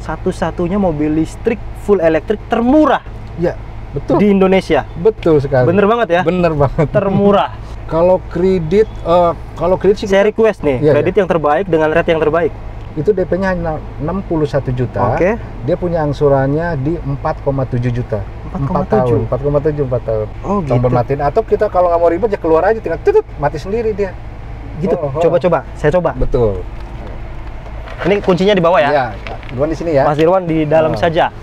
satu-satunya mobil listrik full elektrik termurah. Ya, betul. Di Indonesia. Betul sekali. Bener banget ya? Bener banget. Termurah. Kalau kredit sih saya request nih, iya, kredit yang terbaik dengan rate yang terbaik. Itu DP-nya hanya 61 juta. Oke. Dia punya angsurannya di 4,7 juta. 4 tahun. 4,7 tahun. Oh, Tombol gitu. matiin. Atau kita kalau nggak mau ribet ya keluar aja, tinggal tutut, mati sendiri dia. Gitu. Coba-coba, saya coba. Betul. Ini kuncinya di bawah ya? Iya, Irwan di sini ya. Mas Irwan di dalam saja.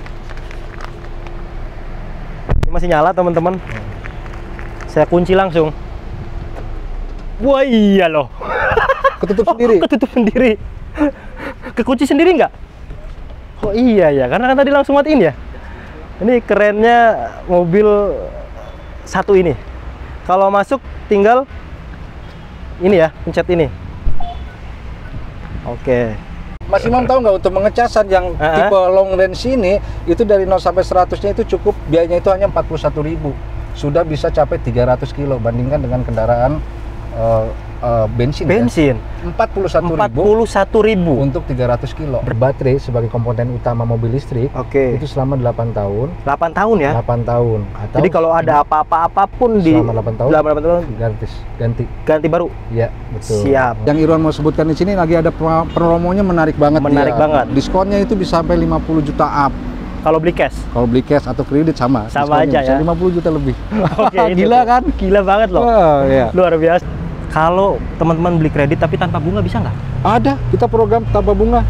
Ini masih nyala, teman-teman. Saya kunci langsung. Wah, iya loh. Ketutup sendiri. Ketutup sendiri. Kekunci sendiri nggak? Oh iya ya, karena kan tadi langsung matiin ya. Ini kerennya mobil satu ini. Kalau masuk tinggal ini ya, pencet ini. Oke. Mas Imam tahu nggak, untuk mengecasan yang tipe long range ini, itu dari 0 sampai 100-nya itu cukup, biayanya itu hanya 41.000. Sudah bisa capai 300 kilo, bandingkan dengan kendaraan bensin. Bensin. Ya? 41.000 untuk 300 kilo. Baterai sebagai komponen utama mobil listrik. Oke. Itu selama 8 tahun. 8 tahun ya? 8 tahun. Atau jadi kalau ada apa-apapun di selama 8 tahun, 8 tahun gratis, ganti baru. Iya, betul. Siap. Yang Irwan mau sebutkan di sini lagi ada promonya menarik banget. Menarik banget. Diskonnya itu bisa sampai 50 juta up. Kalau beli cash? Kalau beli cash atau kredit sama aja ya. 50 juta lebih. Oke, gila kan? Gila banget loh. Oh, iya. Luar biasa. Kalau teman-teman beli kredit tapi tanpa bunga bisa nggak? Ada, kita program tanpa bunga.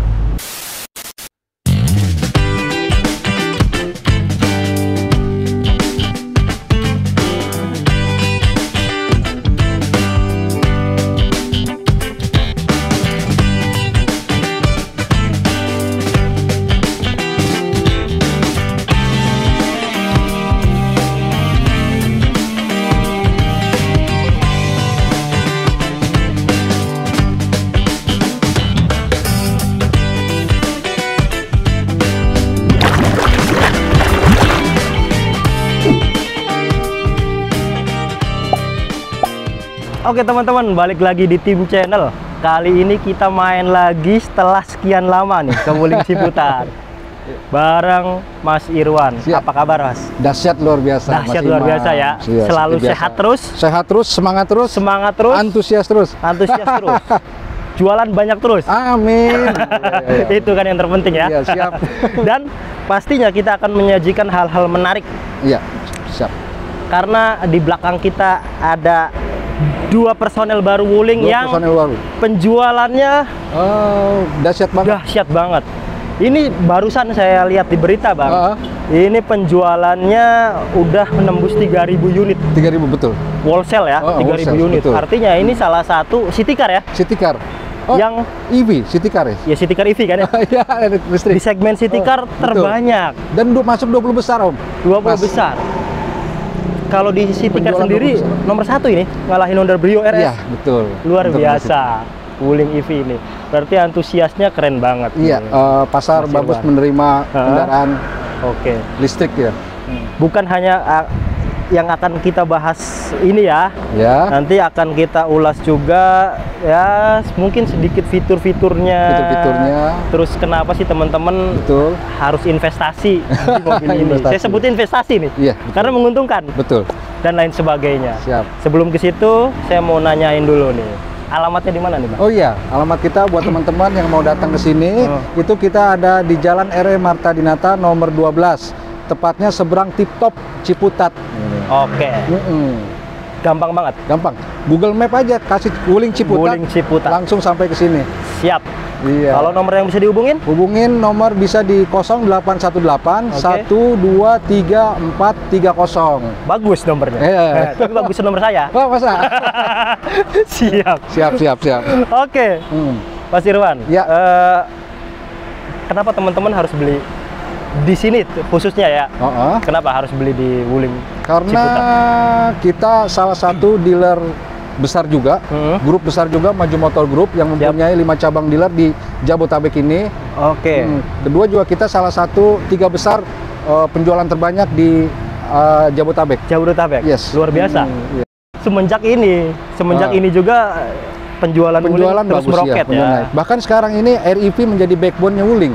Oke teman-teman, balik lagi di Tim Channel. Kali ini kita main lagi setelah sekian lama nih ke Wuling Ciputat bareng Mas Irwan. Siap. Apa kabar Mas? Dahsyat luar biasa. Dahsyat luar biasa ya. Siap, selalu sehat terus. Sehat terus, semangat terus. Semangat terus. Antusias terus. Antusias terus. Jualan banyak terus. Amin. Itu kan yang terpenting ya. Iya, siap. Dan pastinya kita akan menyajikan hal-hal menarik. Iya, siap. Karena di belakang kita ada 2 personel baru Wuling yang personel baru. Penjualannya dahsyat banget. Dahsyat banget. Ini barusan saya lihat di berita, Bang. Ini penjualannya udah menembus 3.000 unit. 3.000 betul. Wholesale ya, 3.000 wholesale, unit. Betul. Artinya ini salah satu city car ya? City car. Yang EV, city car ya? Ya city car EV kan ya? Iya, listrik. Di segmen city car terbanyak. Dan masuk 20 besar, Om. 20 besar. Kalau di city car sendiri nomor 1 ini, ngalahin Honda Brio RS. Iya, betul. Luar biasa. Wuling EV ini. Berarti antusiasnya keren banget. Iya, pasar bagus menerima kendaraan listrik ya. Bukan hanya yang akan kita bahas ini ya. Ya. Nanti akan kita ulas juga ya, mungkin sedikit fitur-fiturnya. Terus kenapa sih teman-teman harus investasi di mobil ini? Saya sebut investasi nih. Iya. Karena menguntungkan. Betul. Dan lain sebagainya. Siap. Sebelum ke situ, saya mau nanyain dulu nih. Alamatnya di mana nih, Bang? Oh iya, alamat kita buat teman-teman yang mau datang ke sini, itu kita ada di Jalan R.E. Marta Dinata nomor 12. Tepatnya seberang Tip Top Ciputat. Oke. Gampang banget. Gampang. Google Map aja kasih Wuling Ciputat. Wuling Ciputat. Langsung sampai ke sini. Siap. Iya. Kalau nomor yang bisa dihubungin? Hubungin nomor bisa di 0818 123430. Bagus nomornya. Tapi bagus nomor saya. Oh, masa? Siap. Oke. Mas Irwan. Ya. Kenapa teman-teman harus beli di sini khususnya ya? Kenapa harus beli di Wuling Karena Ciputat? kita salah satu dealer besar juga, grup besar juga, Maju Motor Group yang mempunyai 5 cabang dealer di Jabotabek ini. Oke. Kedua juga kita salah satu 3 besar penjualan terbanyak di Jabotabek. Yes. Luar biasa. Iya. Semenjak ini juga penjualan terus meroket ya. Bahkan sekarang ini REV menjadi backbone-nya Wuling.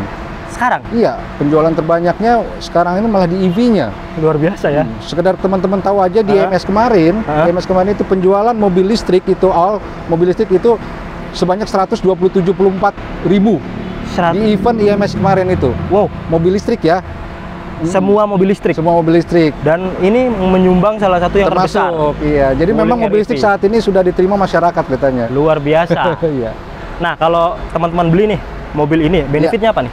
Sekarang? Iya, penjualan terbanyaknya sekarang ini malah di EV-nya. Luar biasa ya. Sekedar teman-teman tahu aja di IMS kemarin, IMS kemarin itu penjualan mobil listrik itu mobil listrik itu sebanyak 127.400.000 di event IMS kemarin itu. Wow, mobil listrik ya. Semua mobil listrik. Semua mobil listrik. Dan ini menyumbang salah satu yang terbesar. Iya. Jadi memang mobil listrik saat ini sudah diterima masyarakat katanya. Luar biasa. Iya. Nah, kalau teman-teman beli nih mobil ini, benefitnya apa nih?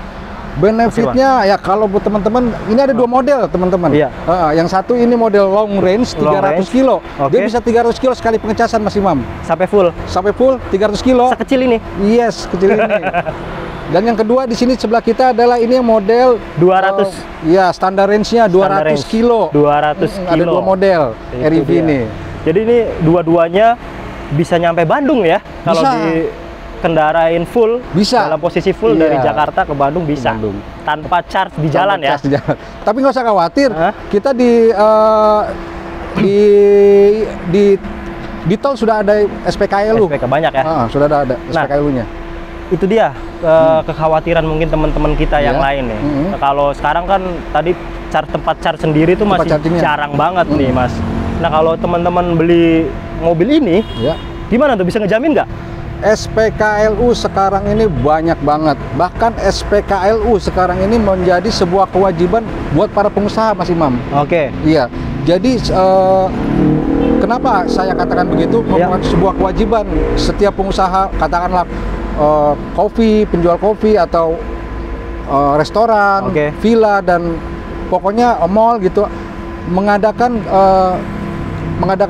Benefitnya ya kalau buat teman-teman ini ada dua model teman-teman. Iya. Yang satu ini model long range 300 kilo. Dia bisa 300 kilo sekali pengecasan Mas Imam. Sampai full. Sampai full 300 kilo. Sekecil ini. Yes, kecil ini. Dan yang kedua di sini sebelah kita adalah ini yang model 200. Ya, standar range-nya 200 kilo. 200 kilo. Ada dua model REV ini. Jadi ini dua-duanya bisa nyampe Bandung ya kalau di kendarain full, bisa dalam posisi full dari Jakarta ke Bandung bisa, tanpa charge di jalan ya. Tapi nggak usah khawatir, kita di tol sudah ada SPKLU. SPK banyak ya. Sudah ada SPKLU-nya. Itu dia kekhawatiran mungkin teman-teman kita yang lain nih. Kalau sekarang kan tadi tempat charge sendiri itu masih jarang banget nih Mas. Nah kalau teman-teman beli mobil ini, gimana tuh, bisa ngejamin nggak? SPKLU sekarang ini banyak banget. Bahkan SPKLU sekarang ini menjadi sebuah kewajiban buat para pengusaha, Mas Imam. Oke. Iya. Jadi kenapa saya katakan begitu? Membuat sebuah kewajiban setiap pengusaha, katakanlah penjual kopi atau restoran, villa dan pokoknya mall gitu, mengadakan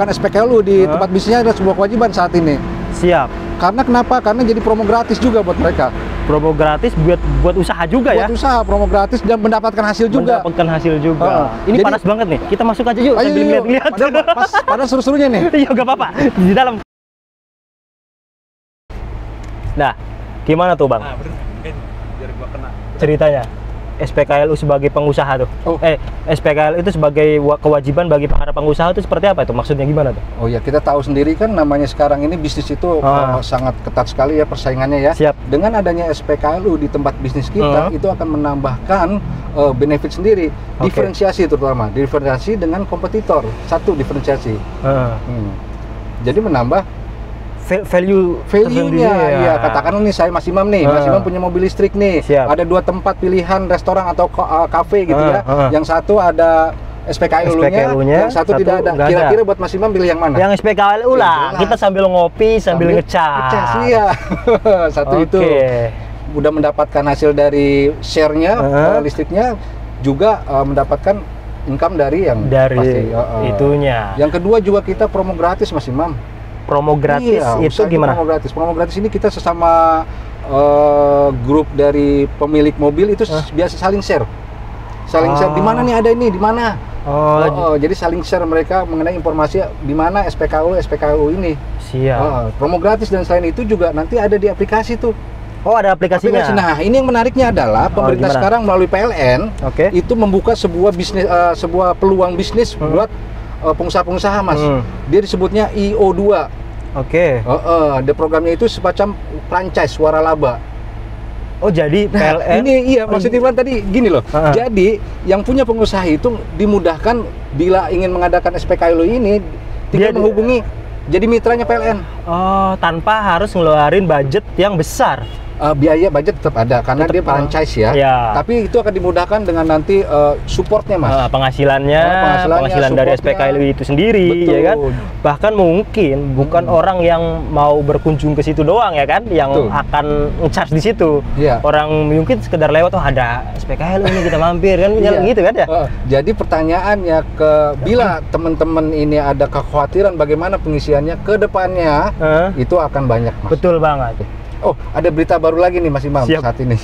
SPKLU di tempat bisnisnya adalah sebuah kewajiban saat ini. Siap. Karena kenapa? Karena jadi promo gratis juga buat mereka. Promo gratis buat usaha juga ya? Buat usaha, promo gratis dan mendapatkan hasil juga. Mendapatkan hasil juga. Ini jadi, panas banget nih. Kita masuk aja yuk. Ayo, lihat. Padahal seru-serunya nih. Iya, gak apa-apa. Di dalam. Nah, gimana tuh Bang? Biar gua kena. Ceritanya. SPKLU sebagai pengusaha tuh. SPKLU itu sebagai kewajiban bagi para pengusaha itu seperti apa itu? Maksudnya gimana tuh? Oh ya, kita tahu sendiri kan namanya sekarang ini bisnis itu sangat ketat sekali ya persaingannya ya. Siap. Dengan adanya SPKLU di tempat bisnis kita itu akan menambahkan benefit sendiri, diferensiasi terutama, diferensiasi dengan kompetitor. Satu diferensiasi. Jadi menambah value-nya, ya. Katakanlah nih saya Mas Imam nih, Mas Imam punya mobil listrik nih. Siap. Ada dua tempat pilihan restoran atau kafe gitu ya. Yang satu ada SPKLU-nya, yang satu tidak ada. Kira-kira buat Mas Imam pilih yang mana? Yang SPKLU lah. Kita sambil ngopi, sambil ngecas. Iya. Satu itu. Udah mendapatkan hasil dari share-nya, listriknya, juga mendapatkan income dari yang pasti, itunya. Yang kedua juga kita promo gratis Mas Imam. Promo gratis itu gimana? Promo gratis ini kita sesama grup dari pemilik mobil itu biasa saling share. Share di mana nih ada ini, di mana? Jadi saling share mereka mengenai informasi di mana SPKLU ini. Siap. Promo gratis dan selain itu juga nanti ada di aplikasi tuh. Oh, ada aplikasinya. Nah, ini yang menariknya adalah pemerintah sekarang melalui PLN itu membuka sebuah bisnis, sebuah peluang bisnis buat pengusaha-pengusaha Mas. Dia disebutnya IO2. Ada programnya itu semacam franchise waralaba. Oh, jadi PLN ini maksudnya tadi gini loh. Jadi yang punya pengusaha itu dimudahkan bila ingin mengadakan SPKLU ini tinggal menghubungi jadi mitranya PLN. Oh, tanpa harus ngeluarin budget yang besar. Biaya budget tetap ada karena dia franchise ya. Tapi itu akan dimudahkan dengan nanti supportnya Mas. Penghasilan dari SPKLU itu sendiri. Betul. Ya kan. Bahkan mungkin bukan orang yang mau berkunjung ke situ doang ya kan, yang akan nge-charge di situ. Orang mungkin sekedar lewat ada SPKLU ini kita mampir kan, gitu kan ya. Jadi pertanyaannya bila teman-teman ini ada kekhawatiran bagaimana pengisiannya ke depannya, itu akan banyak Mas. Betul banget. Oh, ada berita baru lagi nih Mas Imam saat ini.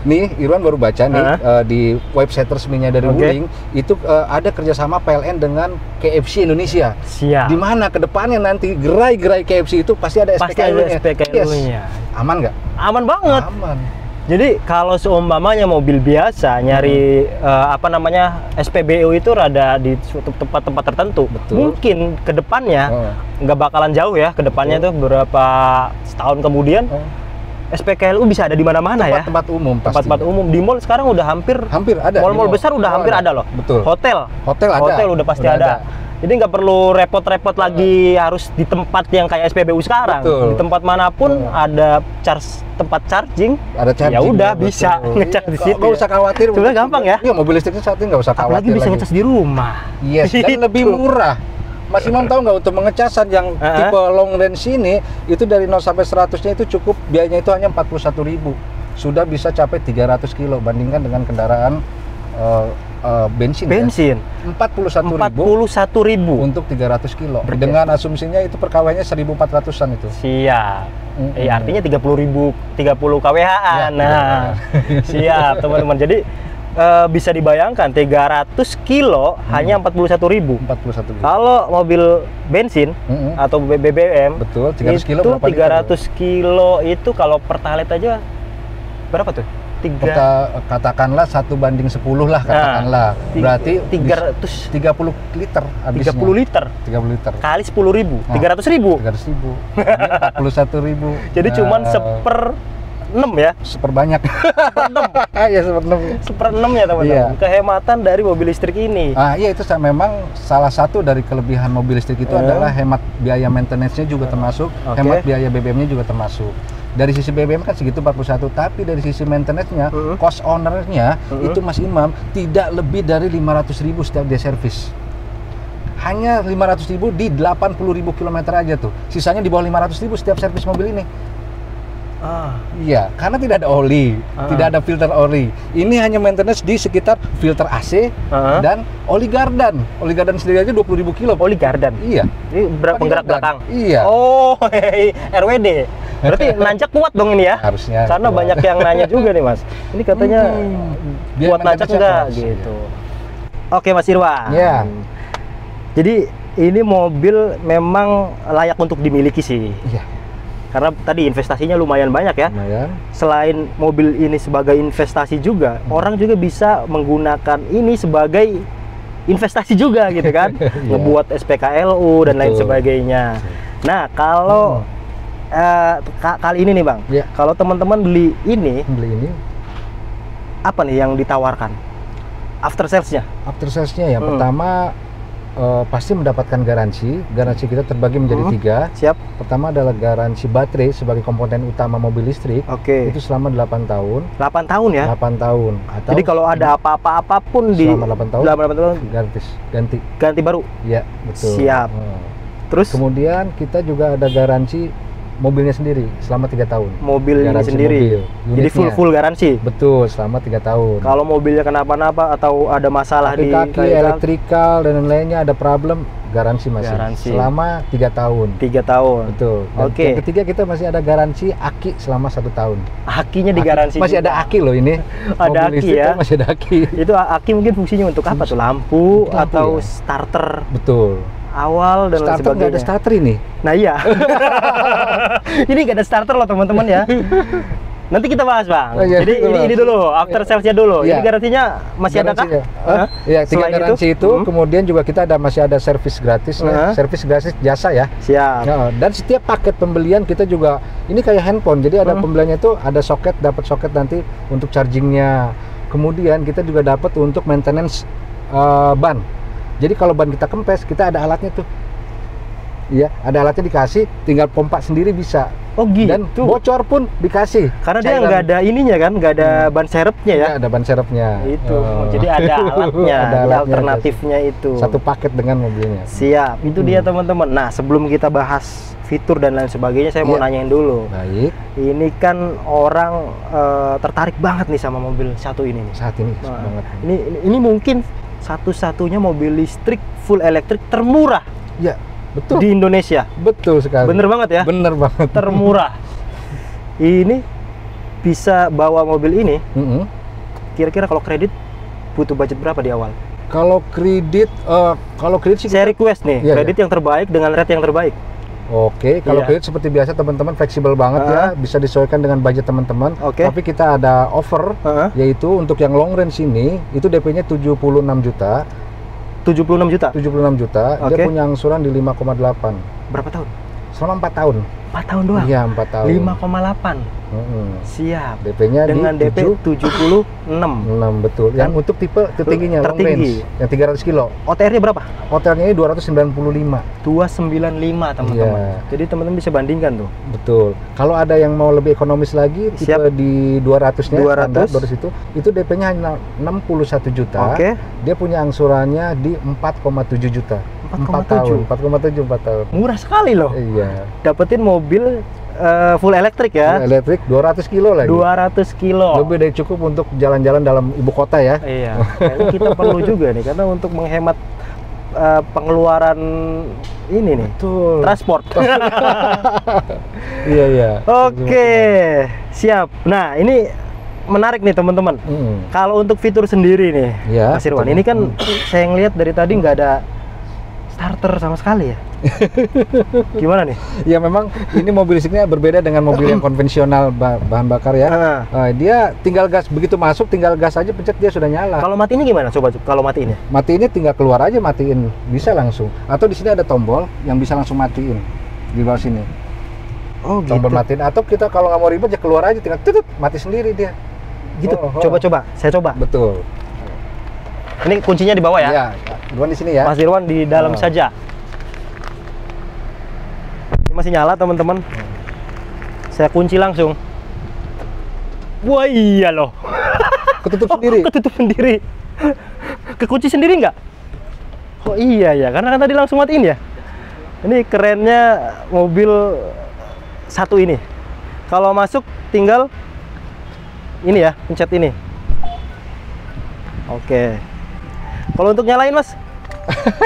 Nih, Irwan baru baca nih di website resminya dari Wuling, itu ada kerjasama PLN dengan KFC Indonesia. Siap. Di mana ke depannya nanti gerai-gerai KFC itu pasti ada SPKLU-nya. Aman nggak? Aman banget. Aman. Jadi kalau seumpamanya mobil biasa nyari SPBU itu rada di suatu tempat-tempat tertentu, mungkin kedepannya nggak bakalan jauh ya, kedepannya itu beberapa tahun kemudian SPKLU bisa ada di mana-mana ya. Tempat umum pasti. Tempat umum di mall sekarang udah hampir ada. Mall-mall besar udah hampir ada loh. Betul. Hotel ada. Hotel udah pasti ada. Jadi nggak perlu repot-repot lagi harus di tempat yang kayak SPBU sekarang. Betul. Di tempat manapun ada tempat charging. Ada charging. Ya udah bisa ngecas di situ. Nggak usah khawatir. Sebenarnya gampang ya. Iya, mobil listriknya saat ini nggak usah khawatir. Apalagi bisa ngecas di rumah. Yes, dan lebih murah. Mas Imam tahu nggak, untuk mengecasan yang tipe long range ini itu dari 0 sampai 100-nya itu cukup biayanya itu hanya 41.000. Sudah bisa capai 300 kilo bandingkan dengan kendaraan bensin. Bensin. Ya? 41.000 untuk 300 kilo. Dengan asumsinya itu per kW-nya 1.400-an itu. Siap. Artinya 30.000 30 kWh-an. Nah, siap teman-teman. Jadi bisa dibayangkan 300 kilo hanya 41.000. Kalau mobil bensin atau BBM, betul, 300 kilo itu berapa 300 kilo itu kalau pertalite aja berapa tuh? Katakanlah 1:10 lah katakanlah. Berarti 30 liter habisnya. 30 liter. 30 liter. Kali 10.000, 300.000. 300.000. 41.000. Jadi cuman seper-6 ya? Seperbanyak. Ya, seper-6 ya teman-teman. Iya. Kehematan dari mobil listrik ini. Iya, itu memang salah satu dari kelebihan mobil listrik itu adalah hemat biaya maintenance-nya juga termasuk, hemat biaya BBM-nya juga termasuk. Dari sisi BBM kan segitu 41, tapi dari sisi maintenance-nya, cost owner-nya itu Mas Imam tidak lebih dari 500.000 setiap dia servis. Hanya 500.000 di 80.000 km aja tuh. Sisanya di bawah 500.000 setiap servis mobil ini. Iya, karena tidak ada oli, tidak ada filter oli. Ini hanya maintenance di sekitar filter AC dan oli gardan. Oli gardan sendiri aja 20.000 kilo. Oli gardan? Iya. Ini penggerak belakang? Iya. Oh, RWD. Berarti nancak kuat dong ini ya? Harusnya. Karena banyak yang nanya juga nih Mas. Ini katanya buat nancak enggak gitu. Oke Mas Irwan. Iya. Jadi ini mobil memang layak untuk dimiliki sih. Iya. Karena tadi investasinya lumayan banyak ya. Lumayan. Selain mobil ini sebagai investasi juga, orang juga bisa menggunakan ini sebagai investasi juga gitu kan. Ngebuat SPKLU dan lain sebagainya. Nah, kalau kali ini nih Bang, kalau teman-teman beli ini, apa nih yang ditawarkan? After sales-nya? After sales-nya yang pertama pasti mendapatkan garansi. Garansi kita terbagi menjadi 3. Siap. Pertama adalah garansi baterai sebagai komponen utama mobil listrik. Oke. Itu selama 8 tahun. 8 tahun ya? 8 tahun. Atau jadi kalau ada apapun di selama 8 tahun, 8 tahun gratis, ganti baru? Iya, betul. Siap. Terus? Kemudian kita juga ada garansi mobilnya sendiri selama 3 tahun. Mobilnya sendiri. Jadi full garansi. Betul, selama 3 tahun. Kalau mobilnya kenapa-napa atau ada masalah di kaki, elektrikal dan lain-lainnya ada problem, garansi masih. Garansi. Selama 3 tahun. 3 tahun. Betul. Oke. Yang ketiga kita masih ada garansi aki selama 1 tahun. Akinya digaransi. Masih ada aki loh ini. Ada aki ya. Kan masih ada aki. Itu aki mungkin fungsinya untuk apa tuh? Lampu atau starter. Betul. Awal dan lain sebagainya. Nggak ada starter ini. Nah iya. Ini nggak ada starter loh teman-teman ya. Nanti kita bahas Bang. Jadi ini dulu, after sales-nya dulu. Ini garansinya masih ada kah? Iya, 3 garansi itu. Kemudian juga kita masih ada servis gratis, servis gratis jasa ya. Siap. Dan setiap paket pembelian kita juga, ini kayak handphone. Jadi ada pembeliannya itu ada soket, dapat soket nanti untuk chargingnya. Kemudian kita juga dapat untuk maintenance ban. Jadi kalau ban kita kempes, kita ada alatnya tuh. Iya, ada alatnya dikasih, tinggal pompa sendiri bisa. Oh gitu. Dan bocor pun dikasih. Karena dia nggak ada ininya kan, nggak ada ban serepnya ya? Nggak ada ban serepnya. Itu. Jadi ada alatnya, alternatifnya itu. Satu paket dengan mobilnya. Siap. Itu dia teman-teman. Nah, sebelum kita bahas fitur dan lain sebagainya, saya mau nanyain dulu. Baik. Ini kan orang tertarik banget nih sama mobil satu ini. Saat ini banget. Ini mungkin satu-satunya mobil listrik full elektrik termurah. Ya, betul. Di Indonesia. Betul sekali. Bener banget ya? Bener banget. Termurah. Ini bisa bawa mobil ini. Kira-kira kalau kredit butuh budget berapa di awal? Kalau kredit sih saya request nih, kredit yang terbaik dengan rate yang terbaik. Oke, kalau kredit seperti biasa teman-teman fleksibel banget ya, bisa disesuaikan dengan budget teman-teman. Tapi kita ada offer, yaitu untuk yang long range ini, itu DP-nya 76 juta. 76 juta? 76 juta, dia punya angsuran di 5,8. Berapa tahun? Selama 4 tahun. 4 tahun doang? Iya, 4 tahun. 5,8. Siap. DP-nya dengan di DP 76. 6 betul. Yang untuk tipe tertingginya long range yang 300 kilo. OTR-nya berapa? OTR-nya ini 295. 295 teman-teman. Iya. Jadi teman-teman bisa bandingkan tuh. Betul. Kalau ada yang mau lebih ekonomis lagi, tipe di 200-nya 200 itu DP-nya hanya 61 juta. Oke. Dia punya angsurannya di 4,7 juta. 4 tahun. 4 tahun. Murah sekali loh. Iya. Dapetin mobil full elektrik ya. Full elektrik 200 kilo lagi. 200 kilo. Lebih dari cukup untuk jalan-jalan dalam ibu kota ya. Iya. Kayaknya kita perlu juga nih karena untuk menghemat pengeluaran ini nih. Betul. Transport. Iya, iya. Oke, siap. Nah, ini menarik nih teman-teman. Kalau untuk fitur sendiri nih, ya, Mas Irwan, ini kan saya ngelihat dari tadi nggak ada starter sama sekali ya. Gimana nih? Ya memang ini mobil listriknya berbeda dengan mobil yang konvensional bahan bakar ya. Dia tinggal gas, begitu masuk tinggal gas aja pencet dia sudah nyala. Kalau matiinnya gimana? Coba kalau matiinnya? Matiinnya tinggal keluar aja matiin, bisa langsung. Atau di sini ada tombol yang bisa langsung matiin di bawah sini. Oh gitu. Tombol matiin. Atau kita kalau nggak mau ribet ya keluar aja tinggal tutut mati sendiri dia. Gitu. Coba-coba, saya coba. Betul. Ini kuncinya di bawah ya? Iya, Irwan di sini ya. Mas Irwan di dalam saja. Ini masih nyala teman-teman. Saya kunci langsung. Wah iya loh. Ketutup sendiri. Ketutup sendiri. Kekunci sendiri nggak? Oh iya ya, karena kan tadi langsung matiin ya. Ini kerennya mobil satu ini. Kalau masuk tinggal ini ya, pencet ini. Oke. Kalau untuk nyalain Mas?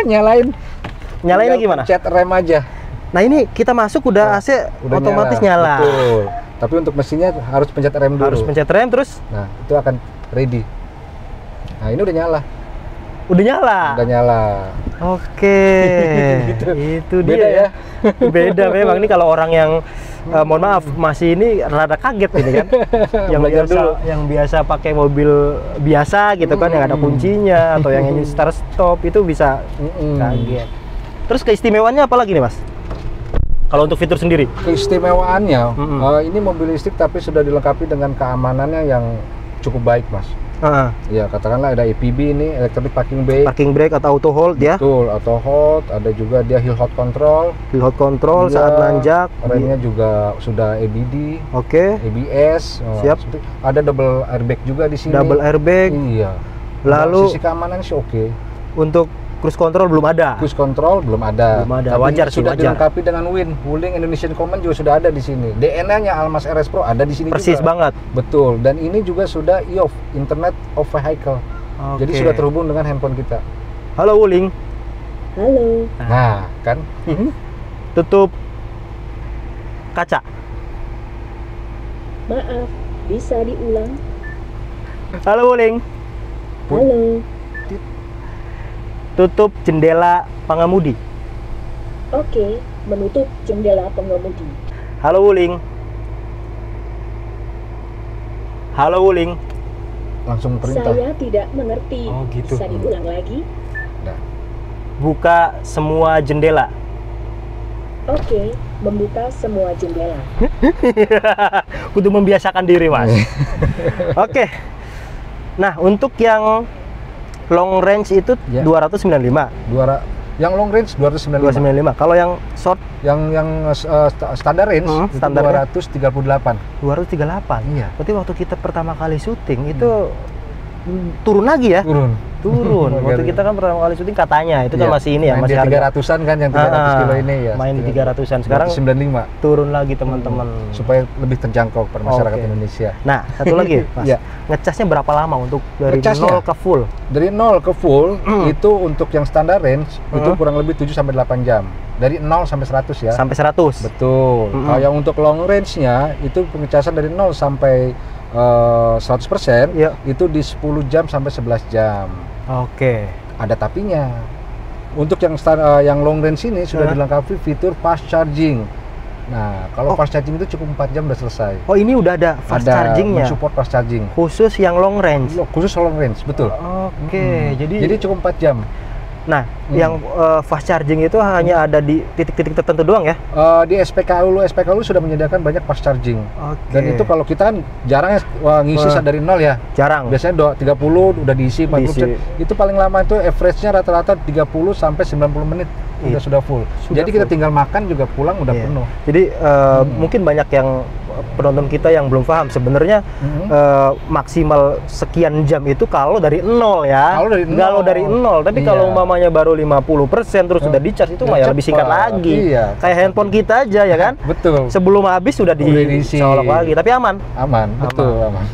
Nyalainnya gimana? Pencet rem aja. Nah ini kita masuk udah AC udah otomatis nyala. Betul. Tapi untuk mesinnya harus pencet rem dulu. Harus pencet rem terus? Nah itu akan ready. Nah ini udah nyala. Udah nyala? Udah nyala. Oke. Gitu. Itu dia Beda ya? Beda memang. Ini kalau orang yang mohon maaf masih ini rada kaget ini kan. yang biasa pakai mobil biasa gitu kan, yang ada kuncinya atau yang ingin start stop itu bisa kaget. Terus keistimewaannya apa lagi nih Mas? Kalau untuk fitur sendiri? Keistimewaannya ini mobil listrik tapi sudah dilengkapi dengan keamanannya yang cukup baik Mas. Ya katakanlah ada EPB ini, electronic parking brake atau auto hold ya. Betul, auto hold, ada juga dia hill hold control. Hill hold control saat nanjak. Remnya juga sudah ABD. Oke. ABS. Siap. Ada double airbag juga di sini. Double airbag. Iya. Lalu sisi keamanan sih oke. Untuk cruise control belum ada. Cruise control belum ada. Belum ada. Tapi wajar sih, sudah dilengkapi dengan Wuling Indonesian Command juga sudah ada di sini. DNA-nya Almas RS Pro ada di sini. Persis juga. Banget. Betul. Dan ini juga sudah IOV, Internet of Vehicle. Jadi sudah terhubung dengan handphone kita. Halo Wuling. Halo. Nah, kan? Tutup kaca. Maaf, bisa diulang? Halo Wuling. Halo. Tutup jendela pengemudi. Oke, menutup jendela pengemudi. Halo Wuling. Halo Wuling. Langsung perintah. Saya tidak mengerti. Oh gitu. Bisa diulang lagi? Nah. Buka semua jendela. Oke, membuka semua jendela. Untuk membiasakan diri Mas. Oke. Nah untuk yang long range itu 295. Yang long range 295. Kalau yang short yang standar range itu 238. 238. Iya. Berarti waktu kita pertama kali syuting itu turun lagi ya? Turun. Waktu kita kan pertama kali syuting katanya itu kan masih ini ya, masih harga 300-an kan, yang 300 kilo ini ya. Main di 300-an. Sekarang 95. Turun lagi teman-teman. Supaya lebih terjangkau per masyarakat Indonesia. Nah, satu lagi Mas. Ngecasnya berapa lama untuk dari ngecasnya, 0 ke full? Dari 0 ke full itu untuk yang standar range itu kurang lebih 7 sampai 8 jam. Dari 0 sampai 100 ya. Sampai 100. Betul. Kalau yang untuk long range-nya itu pengecasan dari 0 sampai 100% itu di 10 jam sampai 11 jam. Oke. Ada tapinya. Untuk yang long range ini sudah dilengkapi fitur fast charging. Nah, kalau fast charging itu cukup 4 jam udah selesai. Oh, ini udah ada fast chargingnya. Support fast charging. Khusus yang long range. Khusus long range, betul. Oke. Jadi cukup 4 jam. Nah, yang fast charging itu hanya ada di titik-titik tertentu doang ya? Di SPKLU sudah menyediakan banyak fast charging. Dan itu kalau kita kan jarang ya ngisi dari nol ya. Jarang. Biasanya 30 udah diisi 40%. Itu paling lama itu average-nya rata-rata 30 sampai 90 menit sudah full. Jadi kita tinggal makan juga pulang udah penuh. Jadi mungkin banyak yang penonton kita yang belum paham sebenarnya maksimal sekian jam itu kalau dari nol ya. Kalau dari nol. Tapi kalau umpamanya baru 50% terus sudah di-charge itu ya lebih singkat lagi. Kayak handphone kita aja ya kan? Betul. Sebelum habis sudah dicolok lagi, tapi aman. Betul aman.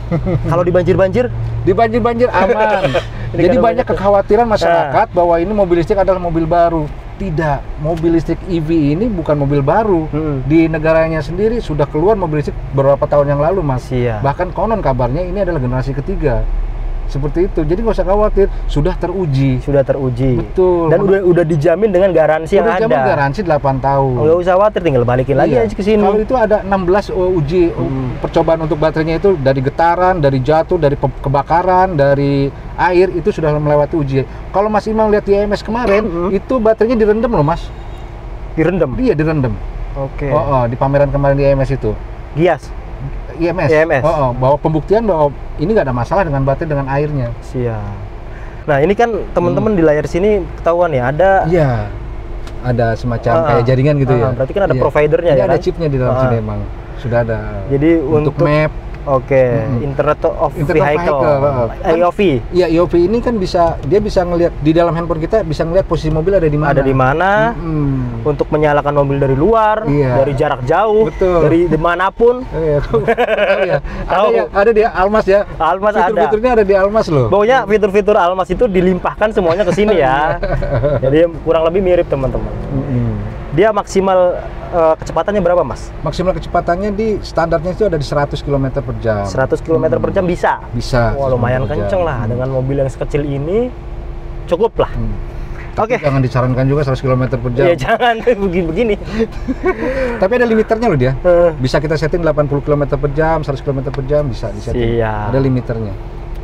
Kalau di banjir-banjir? Di banjir-banjir aman. Jadi banyak kekhawatiran masyarakat bahwa ini mobil listrik adalah mobil baru. Tidak, mobil listrik EV ini bukan mobil baru. Di negaranya sendiri sudah keluar mobil listrik beberapa tahun yang lalu, Mas. Bahkan konon kabarnya ini adalah generasi ketiga. Seperti itu. Jadi nggak usah khawatir, sudah teruji. Betul. Dan udah dijamin dengan garansi yang ada. Udah dijamin garansi 8 tahun. Nggak usah khawatir, tinggal balikin lagi aja ke sini. Kalau itu ada 16 uji percobaan untuk baterainya itu dari getaran, dari jatuh, dari kebakaran, dari air itu sudah melewati uji. Kalau Mas Imam lihat di IMS kemarin, itu baterainya direndam loh, Mas. Direndam? Iya, direndam. Oke. Di pameran kemarin di IMS itu. Gias? IMS. Bahwa pembuktian bahwa ini nggak ada masalah dengan baterai dengan airnya. Siap. Nah ini kan teman-teman di layar sini ketahuan ya ada. Iya. Ada semacam kayak jaringan gitu ya. Berarti kan ada providernya ya. Ada chipnya di dalam sini emang. Sudah ada. Jadi untuk map. Internet of Vehicle. IOV. Iya, IOV ini kan dia bisa ngelihat di dalam handphone kita, bisa ngelihat posisi mobil ada di mana. Ada di mana. Untuk menyalakan mobil dari luar, dari jarak jauh, dari dimanapun. Ada di Almas ya. Almas ada. Fitur-fiturnya ada di Almas loh. Pokoknya fitur-fitur Almas itu dilimpahkan semuanya ke sini ya. Jadi kurang lebih mirip teman-teman. Dia maksimal kecepatannya berapa, Mas? Maksimal kecepatannya di standarnya itu ada di 100 km per jam. 100 km per jam bisa? Bisa. Wah, lumayan kenceng lah. Dengan mobil yang sekecil ini cukup lah. Oke. Jangan disarankan juga 100 km per jam. Ya jangan begini. Tapi ada limiternya loh dia. Bisa kita setting 80 km per jam, 100 km per jam bisa disetting. Ada limiternya.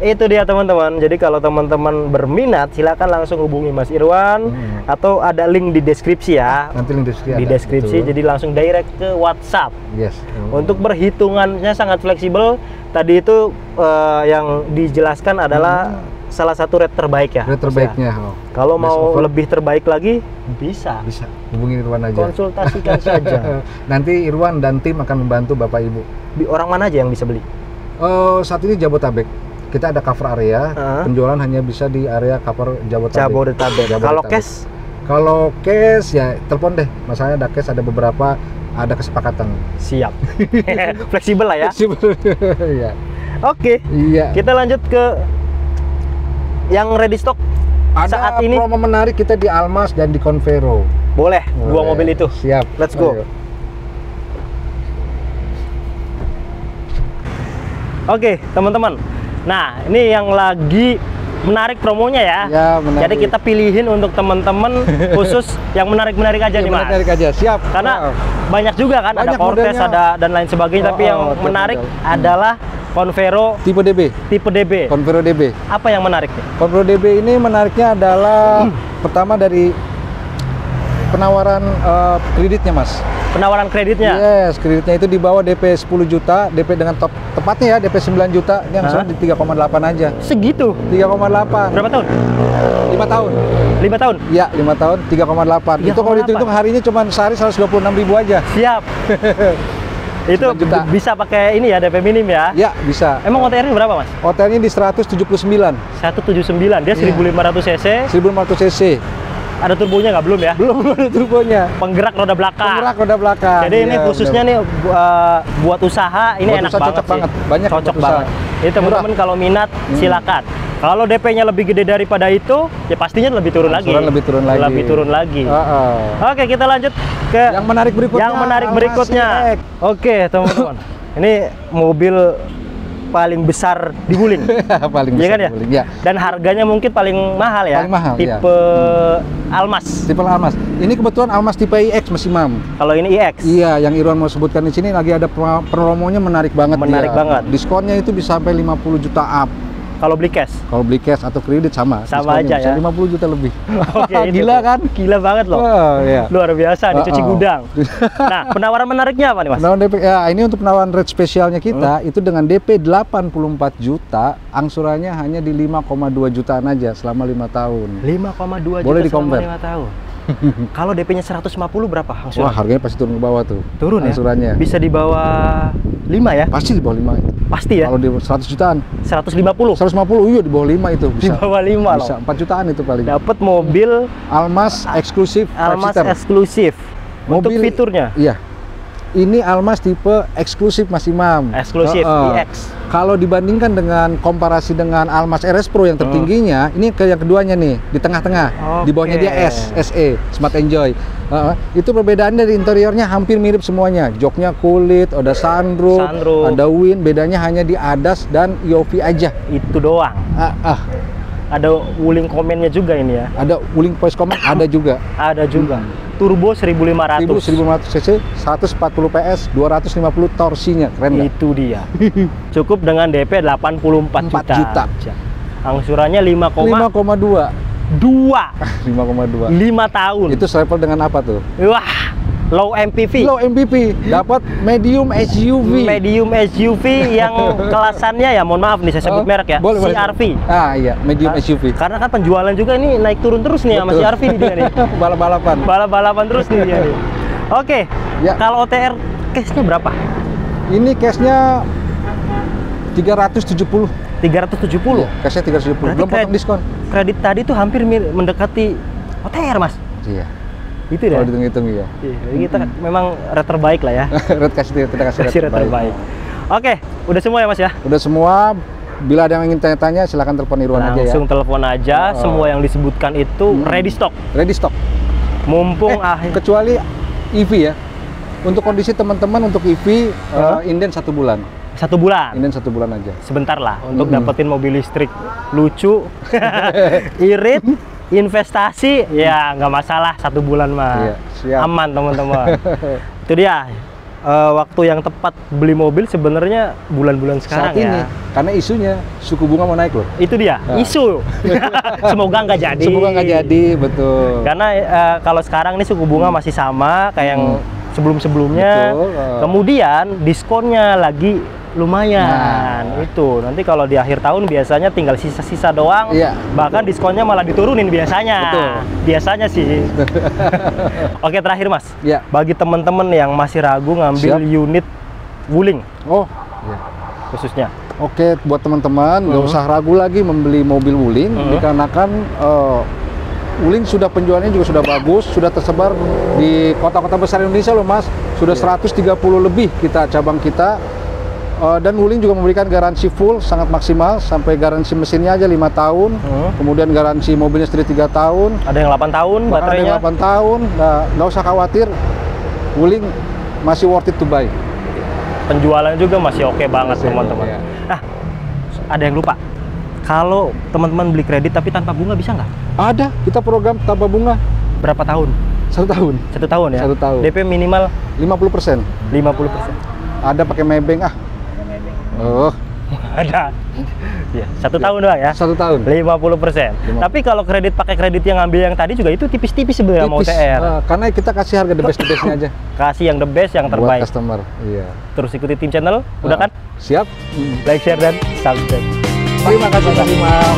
Itu dia teman-teman. Jadi kalau teman-teman berminat silakan langsung hubungi Mas Irwan atau ada link di deskripsi ya. Nanti link di deskripsi. Jadi langsung direct ke WhatsApp. Yes. Untuk berhitungannya sangat fleksibel. Tadi itu yang dijelaskan adalah salah satu rate terbaik ya. Rate terbaiknya. Kalau mau lebih terbaik lagi bisa. Bisa. Hubungi Irwan aja. Konsultasikan saja. Nanti Irwan dan tim akan membantu Bapak Ibu. Orang mana aja yang bisa beli? Saat ini Jabotabek. Kita ada cover area, penjualan hanya bisa di area cover Jabotabek. Kalau cash? Kalau cash ya telepon deh. Masalahnya ada cash, ada beberapa, ada kesepakatan. Siap. Fleksibel lah ya. Fleksibel. Iya. Oke. Iya. Kita lanjut ke yang ready stock saat ini. Ada promo menarik kita di Almas dan di Convero. Boleh. Dua mobil itu. Siap. Let's go. Ayo. Oke, teman-teman. Nah, ini yang lagi menarik promonya ya. Ya, menarik. Jadi kita pilihin untuk teman-teman khusus yang menarik-menarik aja nih, Mas. Menarik aja, siap. Karena banyak juga kan, ada Cortez, ada dan lain sebagainya, tapi yang menarik adalah Convero tipe DB. Convero DB. Apa yang menarik nih? Convero DB ini menariknya adalah pertama dari penawaran kreditnya, Mas. Penawaran kreditnya? Yes, kreditnya itu di bawah DP 10 juta, DP dengan tepatnya ya DP 9 juta, ini langsung di 3,8 aja. Segitu? 3,8. Berapa tahun? 5 tahun. 5 tahun? Iya, 5 tahun, 3,8. Itu kalau dihitung harinya cuma sehari 126.000 aja. Siap. Itu bisa pakai ini ya, DP minim ya? Ya, bisa. Emang OTR-nya berapa, Mas? OTR-nya di 179. 179, dia 1500 cc. 1500 cc. Ada turbonya nggak? Belum ya? Belum ada turbonya. Penggerak roda belakang. Penggerak roda belakang. Jadi ini khususnya nih buat usaha, ini enak banget cocok banget. Banyak cocok banget. Jadi teman-teman kalau minat silakan. Kalau DP-nya lebih gede daripada itu, ya pastinya lebih turun lagi. Lebih turun lagi. Oke, kita lanjut ke yang menarik berikutnya. Oke, teman-teman. Ini mobil paling besar di Wuling. Paling besar, kan ya? Ya. Dan harganya mungkin paling mahal ya. Paling mahal, tipe Almas. Tipe Almas. Ini kebetulan Almas tipe iX, Mas Imam. Kalau ini iX. Iya, yang Irwan mau sebutkan di sini lagi ada promonya menarik banget. Menarik banget. Diskonnya itu bisa sampai 50 juta up. Kalau beli cash. Kalau beli cash atau kredit sama. Sama Diskonnya aja bisa ya. 50 juta lebih. Oke, itu Gila tuh. kan? Gila banget loh. Oh, iya. Luar biasa, dicuci gudang. Nah, penawaran menariknya apa nih, Mas? Penawaran DP, ya ini untuk penawaran rate spesialnya kita itu dengan DP 84 juta, angsurannya hanya di 5,2 jutaan aja selama 5 tahun. 5,2 juta Boleh selama di-compare. 5 tahun. Kalau DP-nya 150 berapa Wah, angsuran? harganya pasti turun ke bawah tuh. Turun ya? Angsurannya. Bisa di bawah 5 ya? Pasti di bawah 5 itu. Pasti ya? Kalau di 100 jutaan. 150. 150 iya di bawah 5 itu Di bisa. bawah 5 Bisa loh. 4 jutaan itu paling. Dapat mobil Almas eksklusif Almas 5 seater. eksklusif. Untuk Mobil- fiturnya Iya. Ini Almas tipe eksklusif Mas Imam. eksklusif EX. Kalau dibandingkan dengan komparasi dengan Almas RS Pro yang tertingginya, ini ke yang keduanya nih, di tengah-tengah. Di bawahnya dia S, SE, Smart Enjoy. Itu perbedaannya dari interiornya hampir mirip semuanya. Joknya kulit, ada sunroof, ada wind, bedanya hanya di ADAS dan EOV aja. Itu doang. Ada wuling komennya juga ini ya. Ada wuling voice command, ada juga. Ada juga. Turbo 1500. 1500 cc, 140 PS, 250 torsinya, keren nggak? Itu dia. Cukup dengan DP 84 juta. Angsurannya 5,2. 5,2. 5 tahun. Itu selevel dengan apa tuh? Wah, low MPV. Low MPV, dapat medium SUV. Medium SUV yang kelasannya ya, mohon maaf nih saya sebut merek ya, boleh, CR-V. Iya, medium SUV. Karena kan penjualan juga ini naik turun terus nih sama CR-V nih dia nih. Balap-balapan. Balap-balapan terus nih dia nih. Oke, Ya. kalau OTR cashnya berapa? Ini cashnya 370. 370. Cashnya 370. Berarti Belum potong diskon. Kredit tadi tuh hampir mendekati OTR, Mas. Iya. Itu ya. Kalau dihitung-hitung iya. Jadi kita memang rate terbaik lah ya. kita kasih Rate terbaik. Oke, udah semua ya Mas ya? Udah semua. Bila ada yang ingin tanya-tanya, silakan telepon Irwan aja ya. Langsung telepon aja. Semua yang disebutkan itu ready stock. Ready stock. Mumpung akhir. Kecuali EV ya. Untuk kondisi teman-teman untuk EV inden 1 bulan. 1 bulan. Inden 1 bulan aja. Sebentar lah untuk dapetin mobil listrik lucu, irit, investasi, ya nggak masalah 1 bulan mah. Iya, siap. Aman teman-teman. Itu dia. Waktu yang tepat beli mobil sebenarnya bulan-bulan sekarang Saat ini, ya. karena isunya suku bunga mau naik loh. Itu dia, isu. Semoga nggak jadi. Semoga nggak jadi, betul. Karena kalau sekarang ini suku bunga masih sama kayak yang sebelum-sebelumnya. Betul. Kemudian diskonnya lagi lumayan. Itu nanti kalau di akhir tahun biasanya tinggal sisa-sisa doang. Iya, Bahkan diskonnya malah diturunin biasanya. Betul. Biasanya sih. Oke, terakhir Mas. Ya. Bagi teman-teman yang masih ragu ngambil Siap. unit wuling Oh, iya. khususnya. Oke, buat teman-teman nggak usah ragu lagi membeli mobil wuling dikarenakan wuling sudah penjualannya juga sudah bagus, sudah tersebar di kota-kota besar Indonesia loh Mas. Sudah 130 lebih cabang kita. Dan wuling juga memberikan garansi full sangat maksimal sampai garansi mesinnya aja 5 tahun. Kemudian garansi mobilnya sendiri 3 tahun. Ada yang 8 tahun Bahkan ada baterainya. yang 8 tahun. Nah, nggak usah khawatir. Wuling masih worth it to buy. Penjualan juga masih oke banget Masih, teman-teman. iya. Nah, ada yang lupa. Kalau teman-teman beli kredit tapi tanpa bunga bisa nggak? Ada, kita program tanpa bunga Berapa tahun? 1 tahun. 1 tahun ya? 1 tahun. DP minimal 50%. 50%. Ada pakai Maybank Oh, Ada. Ya, 1 tahun doang ya? 1 tahun. 50%. Tapi kalau kredit pakai kredit yang ngambil yang tadi juga itu tipis-tipis sebenarnya mau Tipis. OTR. Karena kita kasih harga the best-nya aja Kasih yang the best, yang buat terbaik. customer. Iya. Terus ikuti tim channel, udah kan? Siap. Like, share, dan subscribe. Terima kasih Mas Imam.